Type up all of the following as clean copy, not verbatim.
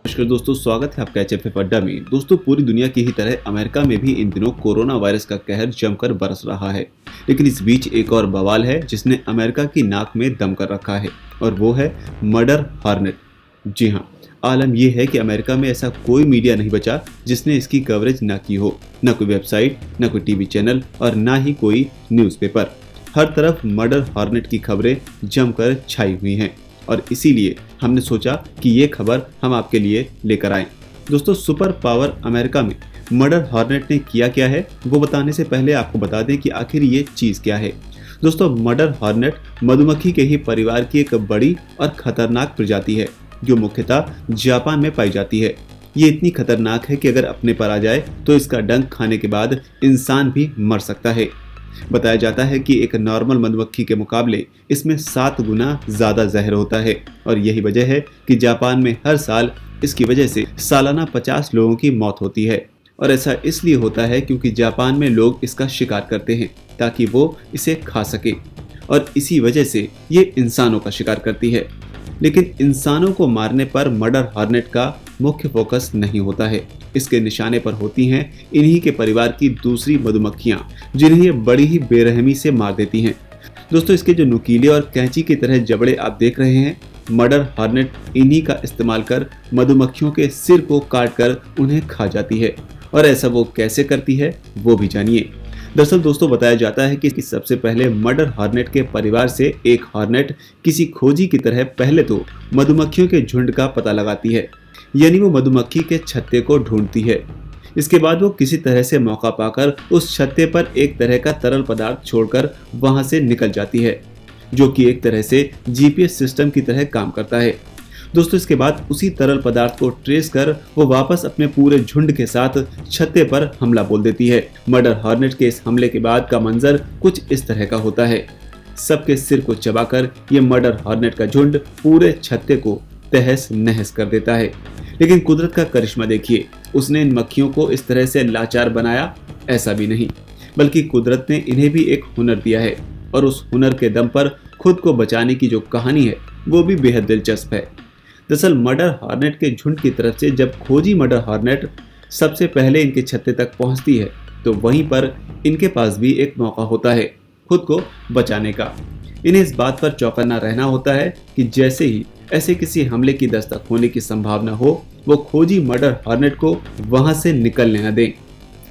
नमस्कार दोस्तों, स्वागत है आपका एचएफएफ अड्डा में। दोस्तों, पूरी दुनिया की ही तरह अमेरिका में भी इन दिनों कोरोना वायरस का कहर जमकर बरस रहा है। लेकिन इस बीच एक और बवाल है जिसने अमेरिका की नाक में दम कर रखा है, और वो है मर्डर हॉर्नेट। जी हाँ, आलम यह है कि अमेरिका में ऐसा कोई मीडिया नहीं बचा जिसने इसकी कवरेज न की हो। न कोई वेबसाइट, न कोई टीवी चैनल और न ही कोई न्यूज़पेपर। हर तरफ मर्डर हॉर्नेट की खबरें जमकर छाई हुई हैं, और इसीलिए हमने सोचा कि ये खबर हम आपके लिए लेकर आएं। दोस्तों, सुपर पावर अमेरिका में मर्डर हॉर्नेट ने किया क्या है, वो बताने से पहले आपको बता दें कि आखिर ये चीज़ क्या है। दोस्तों, मर्डर हॉर्नेट मधुमक्खी के ही परिवार की एक बड़ी और खतरनाक प्रजाति है जो मुख्यतः जापान में पाई जाती है। ये इतनी खतरनाक है कि अगर अपने पर आ जाए तो इसका डंक खाने के बाद इंसान भी मर सकता है। बताया जाता है कि एक नॉर्मल मधुमक्खी के मुकाबले इसमें 7 गुना ज्यादा जहर होता है, और यही वजह है कि जापान में हर साल इसकी वजह से सालाना 50 लोगों की मौत होती है। और ऐसा इसलिए होता है क्योंकि जापान में लोग इसका शिकार करते हैं ताकि वो इसे खा सके, और इसी वजह से ये इंसानों का शिकार करती है। लेकिन इंसानों को मारने पर मर्डर हॉर्नेट का मुख्य फोकस नहीं होता है। इसके निशाने पर होती हैं इन्हीं के परिवार की दूसरी मधुमक्खियां, जिन्हें ये बड़ी ही बेरहमी से मार देती हैं। दोस्तों, इसके जो नुकीले और कैंची की तरह जबड़े आप देख रहे हैं, मर्डर हॉर्नेट इन्हीं का इस्तेमाल कर मधुमक्खियों के सिर को काट कर उन्हें खा जाती है। और ऐसा वो कैसे करती है वो भी जानिए। दरअसल दोस्तों, बताया जाता है कि सबसे पहले मर्डर हॉर्नेट के परिवार से एक हॉर्नेट किसी खोजी की तरह पहले तो मधुमक्खियों के झुंड का पता लगाती है, यानी वो मधुमक्खी के छत्ते को ढूंढती है। इसके बाद वो किसी तरह से मौका पाकर उस छत्ते पर एक तरह का तरल पदार्थ छोड़कर वहां से निकल जाती है, जो कि एक तरह से जीपीएस सिस्टम की तरह काम करता है। दोस्तों, इसके बाद उसी तरल पदार्थ को ट्रेस कर वो वापस अपने पूरे झुंड के साथ छत्ते पर हमला बोल देती है। मर्डर हॉर्नेट के इस हमले के बाद का मंजर कुछ इस तरह का होता है। सबके सिर को चबाकर ये मर्डर हॉर्नेट का झुंड पूरे छत्ते को तहस नहस कर देता है। लेकिन कुदरत का करिश्मा देखिए, उसने इन मक्खियों को इस तरह से लाचार बनाया ऐसा भी नहीं, बल्कि कुदरत ने इन्हें भी एक हुनर दिया है, और उस हुनर के दम पर खुद को बचाने की जो कहानी है वो भी बेहद दिलचस्प है। दरअसल मर्डर हॉर्नेट के झुंड की तरफ से जब खोजी मर्डर हॉर्नेट सबसे पहले इनके छत्ते तक पहुंचती है, तो वहीं पर इनके पास भी एक मौका होता है खुद को बचाने का। इन्हें इस बात पर चौकन्ना रहना होता है कि जैसे ही ऐसे किसी हमले की दस्तक होने की संभावना हो, वो खोजी मर्डर हॉर्नेट को वहां से निकलने न दें।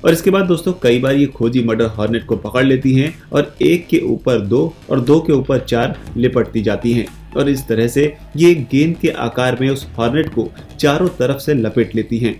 और इसके बाद दोस्तों, कई बार ये खोजी मर्डर हॉर्नेट को पकड़ लेती हैं और एक के ऊपर 2 और 2 के ऊपर 4 लिपटती जाती हैं, और इस तरह से ये गेंद के आकार में उस हॉर्नेट को चारों तरफ से लपेट लेती हैं।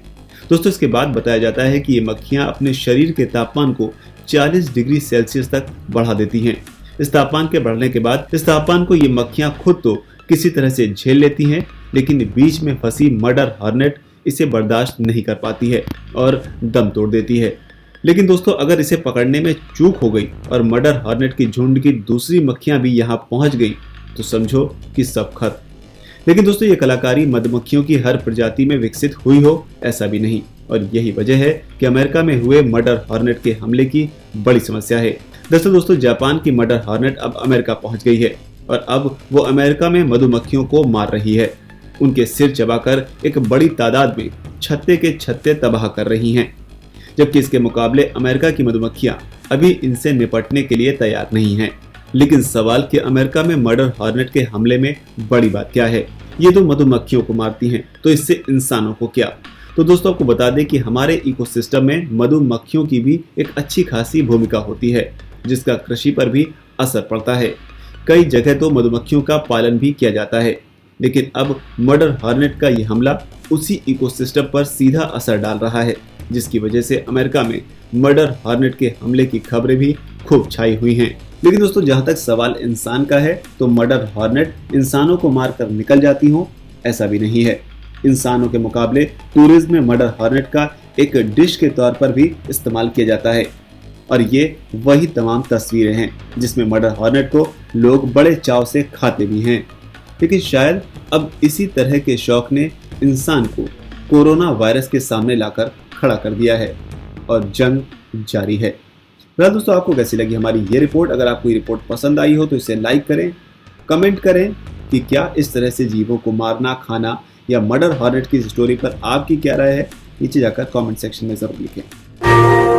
दोस्तों, इसके बाद बताया जाता है कि ये मक्खियां अपने शरीर के तापमान को 40 डिग्री सेल्सियस तक बढ़ा देती हैं। इस तापमान के बढ़ने के बाद इस तापमान को ये मक्खियां खुद तो किसी तरह से झेल लेती हैं, लेकिन बीच में फंसी मर्डर हॉर्नेट इसे बर्दाश्त नहीं कर पाती है और दम तोड़ देती है। लेकिन दोस्तों, अगर इसे पकड़ने में चूक हो गई और मर्डर हॉर्नेट की झुंड की दूसरी मक्खियां भी यहाँ पहुंच गई, तो समझो कि सब खत्म। लेकिन दोस्तों, ये कलाकारी मधुमक्खियों की हर प्रजाति में विकसित हुई हो ऐसा भी नहीं, और यही वजह है कि अमेरिका में हुए मर्डर हॉर्नेट के हमले की बड़ी समस्या है। दरअसल दोस्तों, जापान की मर्डर हॉर्नेट अब अमेरिका पहुंच गई है, और अब वो अमेरिका में मधुमक्खियों को मार रही है। उनके सिर चबाकर एक बड़ी तादाद में छत्ते के छत्ते तबाह कर रही हैं, जबकि इसके मुकाबले अमेरिका की मधुमक्खियां अभी इनसे निपटने के लिए तैयार नहीं हैं। लेकिन सवाल कि अमेरिका में मर्डर हॉर्नेट के हमले में बड़ी बात क्या है? ये तो मधुमक्खियों को मारती हैं, तो इससे इंसानों को क्या? तो दोस्तों, आपको बता दें कि हमारे इकोसिस्टम में मधुमक्खियों की भी एक अच्छी खासी भूमिका होती है, जिसका कृषि पर भी असर पड़ता है। कई जगह तो मधुमक्खियों का पालन भी किया जाता है, लेकिन अब मर्डर हॉर्नेट का ये हमला उसी इकोसिस्टम पर सीधा असर डाल रहा है, जिसकी वजह से अमेरिका में मर्डर हॉर्नेट के हमले की खबरें भी खूब छाई हुई हैं। लेकिन दोस्तों, जहां तक सवाल इंसान का है, तो मर्डर हॉर्नेट इंसानों को मारकर निकल जाती हो ऐसा भी नहीं है। इंसानों के मुकाबले टूरिज्म में मर्डर हॉर्नेट का एक डिश के तौर पर भी इस्तेमाल किया जाता है, और ये वही तमाम तस्वीरें हैं जिसमें मर्डर हॉर्नेट को लोग बड़े चाव से खाते भी हैं। लेकिन शायद अब इसी तरह के शौक ने इंसान को कोरोना वायरस के सामने लाकर खड़ा कर दिया है, और जंग जारी है। फिलहाल दोस्तों, आपको कैसी लगी हमारी ये रिपोर्ट? अगर आपको ये रिपोर्ट पसंद आई हो तो इसे लाइक करें, कमेंट करें कि क्या इस तरह से जीवों को मारना, खाना या मर्डर हॉर्नेट की स्टोरी पर आपकी क्या राय है? नीचे जाकर कमेंट सेक्शन में ज़रूर लिखें।